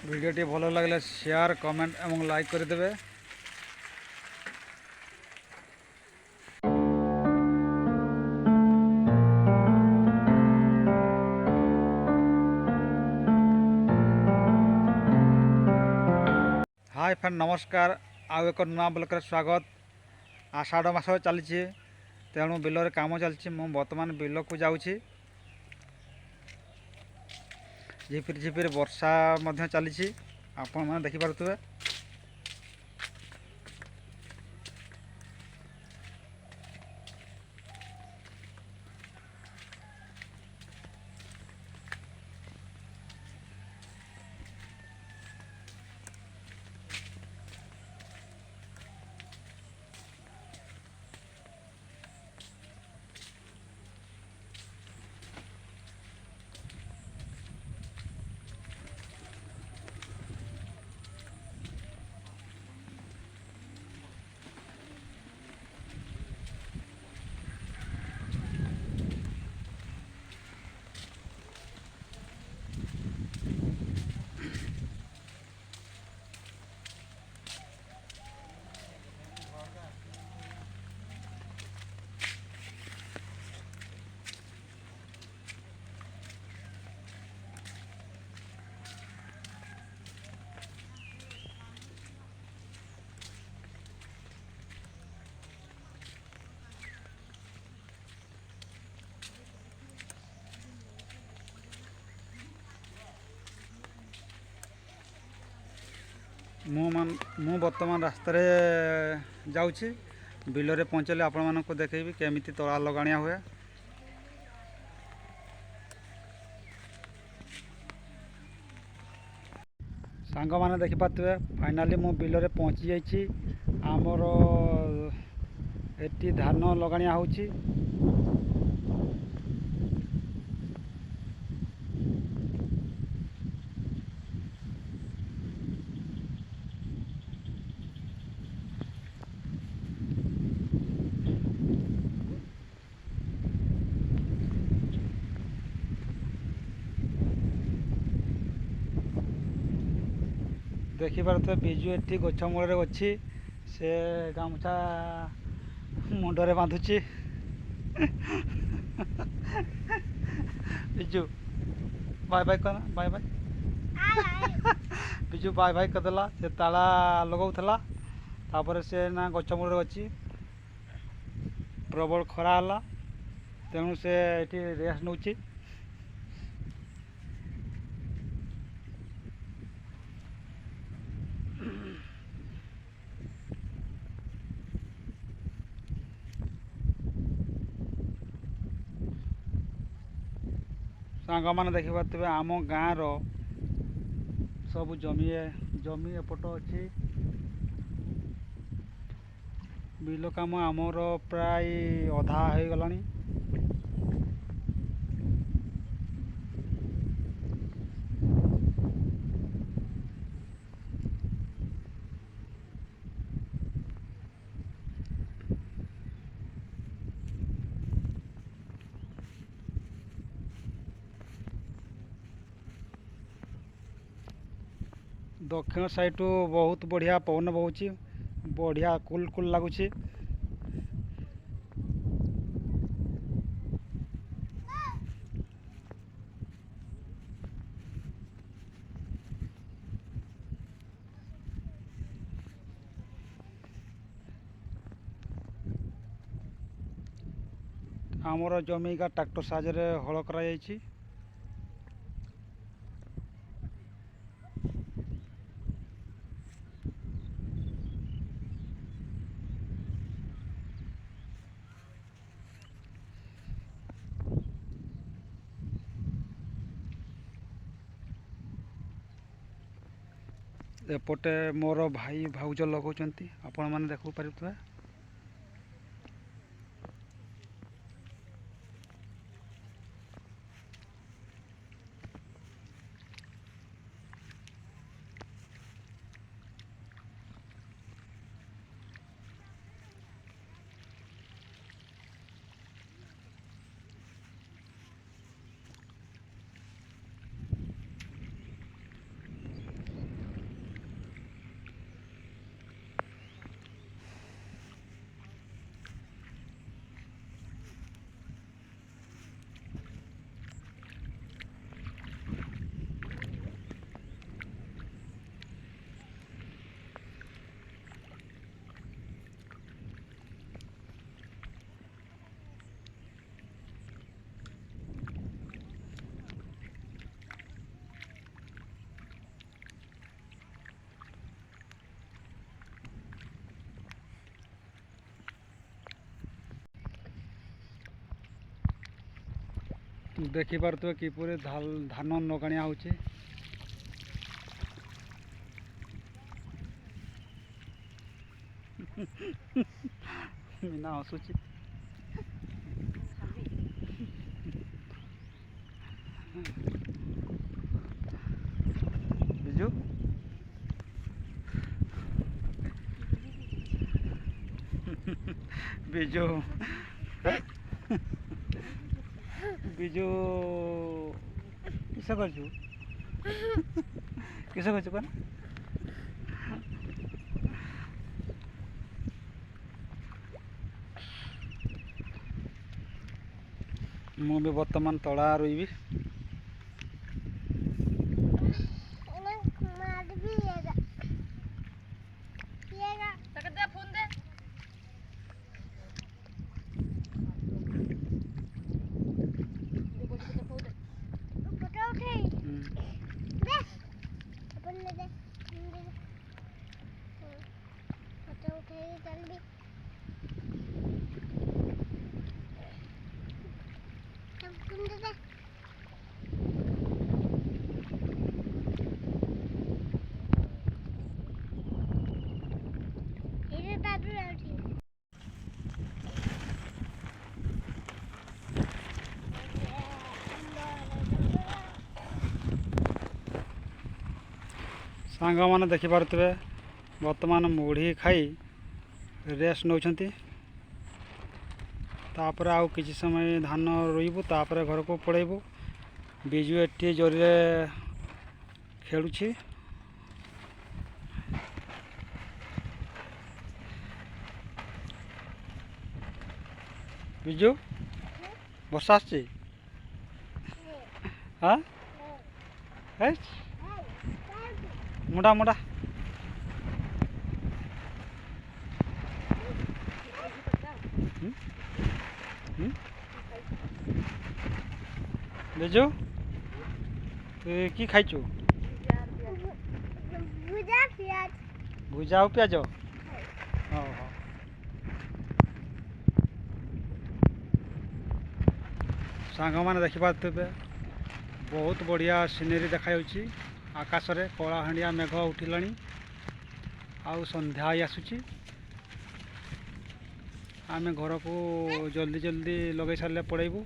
ভিডিওটি ভালো লাগলে শেয়ার কমেন্ট এবং লাইক করে দেবে। ହାଇ ଫ୍ରେଣ୍ଡ ନମସ୍କାର। ଆଉ ଏକ ନୂଆ ବ୍ଲଗ୍ରେ ସ୍ୱାଗତ। ଆଷାଢ଼ ମାସ ଚାଲିଛି, ତେଣୁ ବିଲରେ କାମ ଚାଲିଛି। ମୁଁ ବର୍ତ୍ତମାନ ବିଲକୁ ଯାଉଛି। ଝିପିରି ଝିପିରି ବର୍ଷା ମଧ୍ୟ ଚାଲିଛି, ଆପଣମାନେ ଦେଖିପାରୁଥିବେ। ମୁଁ ବର୍ତ୍ତମାନ ରାସ୍ତାରେ ଯାଉଛି। ବିଲରେ ପହଞ୍ଚିଲେ ଆପଣମାନଙ୍କୁ ଦେଖେଇବି କେମିତି ତଳା ଲଗାଣିଆ ହୁଏ। ସାଙ୍ଗମାନେ ଦେଖିପାରୁଥିବେ, ଫାଇନାଲି ମୁଁ ବିଲରେ ପହଞ୍ଚି ଯାଇଛି। ଆମର ଏଠି ଧାନ ଲଗାଣିଆ ହେଉଛି। ଦେଖିପାରୁଥିବେ ବିଜୁ ଏଠି ଗଛ ମୂଳରେ ଅଛି। ସେ ଗାମୁଛା ମୁଣ୍ଡରେ ବାନ୍ଧୁଛି। ବିଜୁ ବାଇ ବାଇ କର, ବାଇ ବାଇ। ବିଜୁ ବାଇ ବାଇ କରିଦେଲା। ସେ ତାଳା ଲଗାଉଥିଲା, ତାପରେ ସେ ନା ଗଛ ମୂଳରେ ଅଛି। ପ୍ରବଳ ଖରା ହେଲା, ତେଣୁ ସେ ଏଠି ରେଷ୍ଟ ନେଉଛି। ସାଙ୍ଗମାନେ ଦେଖିପାରୁଥିବେ, ଆମ ଗାଁର ସବୁ ଜମି ଏପଟ ଅଛି। ବିଲ କାମ ଆମର ପ୍ରାୟ ଅଧା ହେଇଗଲାଣି। ଦକ୍ଷିଣ ସାଇଡ଼୍ରୁ ବହୁତ ବଢ଼ିଆ ପବନ ବହୁଛି, ବଢ଼ିଆ କୁଲ୍ କୁଲ୍ ଲାଗୁଛି। ଆମର ଜମିକା ଟ୍ରାକ୍ଟର ସାହାଯ୍ୟରେ ହଳ କରାଯାଇଛି। ଏପଟେ ମୋର ଭାଇ ଭାଉଜ ଲଗାଉଛନ୍ତି, ଆପଣମାନେ ଦେଖିପାରୁଥିବେ। ଦେଖିପାରୁଥିବେ କିପରି ଧାନ ଲଗାଣିଆ ହେଉଛି। ମିନା ହସୁଛି। ବିଜୁ ବିଜୁ ବିଜୁ କିସ କରୁଛୁ କିସ କରୁଛୁ କଣ? ମୁଁ ବି ବର୍ତ୍ତମାନ ତଳା ରୋଇବି। ସାଙ୍ଗମାନେ ଦେଖିପାରୁଥିବେ ବର୍ତ୍ତମାନ ମୁଢ଼ି ଖାଇ ରେଷ୍ଟ ନେଉଛନ୍ତି। ତାପରେ ଆଉ କିଛି ସମୟ ଧାନ ରୋଇବୁ, ତାପରେ ଘରକୁ ପଳେଇବୁ। ବିଜୁ ଏଠି ଜୋରରେ ଖେଳୁଛି। ବିଜୁ ବର୍ଷା ଆସୁଛି। ହଁ ମୁଣ୍ଡା ମୁଣ୍ଡା ବିଜୁ তুই কি খাইছু? ভুজা ଆଉ ପିଆଜ। ହଉ ହଉ। ସାଙ୍ଗମାନେ ଦେଖିପାରୁଥିବେ ବହୁତ ବଢ଼ିଆ ସିନେରୀ ଦେଖାଯାଉଛି। ଆକାଶରେ କଳାହାଣ୍ଡିଆ ମେଘ ଉଠିଲାଣି, ଆଉ ସନ୍ଧ୍ୟା ହେଇ ଆସୁଛି। ଆମେ ଘରକୁ ଜଲ୍ଦି ଲଗାଇ ସାରିଲେ ପଳେଇବୁ।